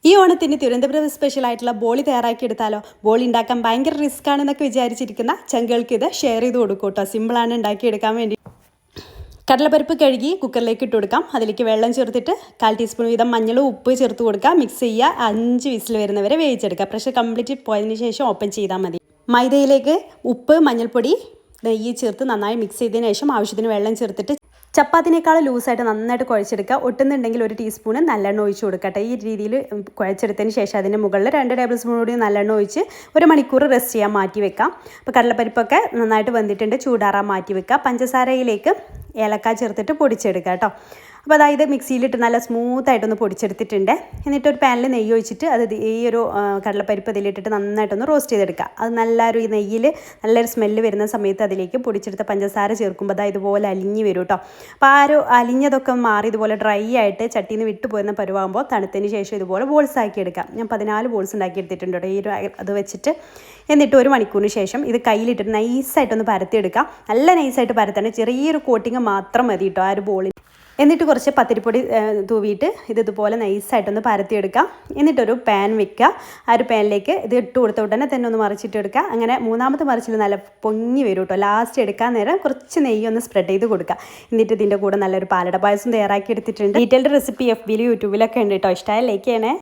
ഈ ഓണത്തിന് തിരുവനന്തപുരം സ്പെഷ്യലായിട്ടുള്ള ബോളി തയ്യാറാക്കിയെടുത്താലോ? ബോളി ഉണ്ടാക്കാൻ ഭയങ്കര റിസ്ക് ആണെന്നൊക്കെ വിചാരിച്ചിരിക്കുന്ന ചങ്കൾക്ക് ഇത് ഷെയർ ചെയ്ത് കൊടുക്കും കേട്ടോ. സിമ്പിളാണ് ഉണ്ടാക്കിയെടുക്കാൻ വേണ്ടി. കടലപ്പരിപ്പ് കഴുകി കുക്കറിലേക്ക് ഇട്ട് കൊടുക്കാം. അതിലേക്ക് വെള്ളം ചേർത്തിട്ട് 1/4 ടീസ്പൂൺ വീതം മഞ്ഞളും ഉപ്പ് ചേർത്ത് കൊടുക്കുക. മിക്സ് ചെയ്യുക. 5 വിസിൽ വരുന്നവരെ വേവിച്ചെടുക്കുക. പ്രഷർ കംപ്ലീറ്റ് പോയതിന് ശേഷം ഓപ്പൺ ചെയ്താൽ മതി. മൈദയിലേക്ക് ഉപ്പ്, മഞ്ഞൾപ്പൊടി, നെയ്യ് ചേർത്ത് നന്നായി മിക്സ് ചെയ്തതിന് ശേഷം ആവശ്യത്തിന് വെള്ളം ചേർത്തിട്ട് ചപ്പാത്തിനേക്കാൾ ലൂസായിട്ട് നന്നായിട്ട് കുഴച്ചെടുക്കുക. ഒട്ടുന്നുണ്ടെങ്കിൽ 1 ടീസ്പൂൺ നല്ലെണ്ണ ഒഴിച്ച് കൊടുക്കട്ടെ. ഈ രീതിയിൽ കുഴച്ചെടുത്തതിന് ശേഷം അതിൻ്റെ മുകളിൽ 2 ടേബിൾ സ്പൂൺ കൂടി നല്ലെണ്ണ ഒഴിച്ച് 1 മണിക്കൂർ റെസ്റ്റ് ചെയ്യാൻ മാറ്റി വെക്കാം. അപ്പോൾ കടലപ്പരിപ്പൊക്കെ നന്നായിട്ട് വെന്തിട്ടുണ്ട്. ചൂടാറാൻ മാറ്റി വെക്കുക. പഞ്ചസാരയിലേക്ക് ഏലക്ക ചേർത്തിട്ട് പൊടിച്ചെടുക്കുക കേട്ടോ. അപ്പോൾ അതായത് മിക്സിയിലിട്ട് നല്ല സ്മൂത്തായിട്ടൊന്ന് പൊടിച്ചെടുത്തിട്ടുണ്ട്. എന്നിട്ട് ഒരു പാനിൽ നെയ്യ് ഒഴിച്ചിട്ട് അത് ഈ ഒരു കടലപ്പരിപ്പ് ഇതിലിട്ടിട്ട് നന്നായിട്ടൊന്ന് റോസ്റ്റ് ചെയ്തെടുക്കുക. അത് നല്ലൊരു ഈ നെയ്യിൽ നല്ലൊരു സ്മെല്ല് വരുന്ന സമയത്ത് അതിലേക്ക് പൊടിച്ചെടുത്ത പഞ്ചസാര ചേർക്കുമ്പോൾ അത് ഇതുപോലെ അലിഞ്ഞ് വരും കേട്ടോ. അപ്പോൾ ആ ഒരു അലിഞ്ഞതൊക്കെ മാറി ഇതുപോലെ ഡ്രൈ ആയിട്ട് ചട്ടിയിൽ നിന്ന് വിട്ടു പോരുന്ന പരുവാകുമ്പോൾ തണുത്തതിന് ശേഷം ഇതുപോലെ ബോൾസ് ആക്കി എടുക്കാം. ഞാൻ 14 ബോൾസ് ഉണ്ടാക്കി എടുത്തിട്ടുണ്ട് കേട്ടോ. ഈ ഒരു അത് വെച്ചിട്ട് എന്നിട്ട് 1 മണിക്കൂറിന് ശേഷം ഇത് കയ്യിലിട്ടിട്ട് നൈസായിട്ടൊന്ന് പരത്തിയെടുക്കാം. നല്ല നൈസായിട്ട് പരത്തണം. ചെറിയൊരു കോട്ടിങ് മാത്രം മതി കേട്ടോ ആ ഒരു ബോളിൽ. എന്നിട്ട് കുറച്ച് പത്തിരിപ്പൊടി തൂവിയിട്ട് ഇതുപോലെ നൈസായിട്ടൊന്ന് പരത്തിയെടുക്കാം. എന്നിട്ടൊരു പാൻ വെക്കുക. ആ ഒരു പാനിലേക്ക് ഇത് ഇട്ട് കൊടുത്ത ഉടനെ തന്നെ ഒന്ന് മറിച്ചിട്ട് എടുക്കുക. അങ്ങനെ 3ാമത്തെ മറിച്ചിൽ നല്ല പൊങ്ങി വരും കേട്ടോ. ലാസ്റ്റ് എടുക്കാൻ നേരം കുറച്ച് നെയ്യ് ഒന്ന് സ്പ്രെഡ് ചെയ്ത് കൊടുക്കുക. എന്നിട്ട് ഇതിൻ്റെ കൂടെ നല്ലൊരു പാലട പായസം തയ്യാറാക്കി എടുത്തിട്ടുണ്ട്. ഡീറ്റെയിൽഡ് റെസിപ്പി FBയിലും യൂട്യൂബിലൊക്കെ ഉണ്ട് കേട്ടോ. ഇഷ്ടമായ ലൈക്ക് ചെയ്യണേ.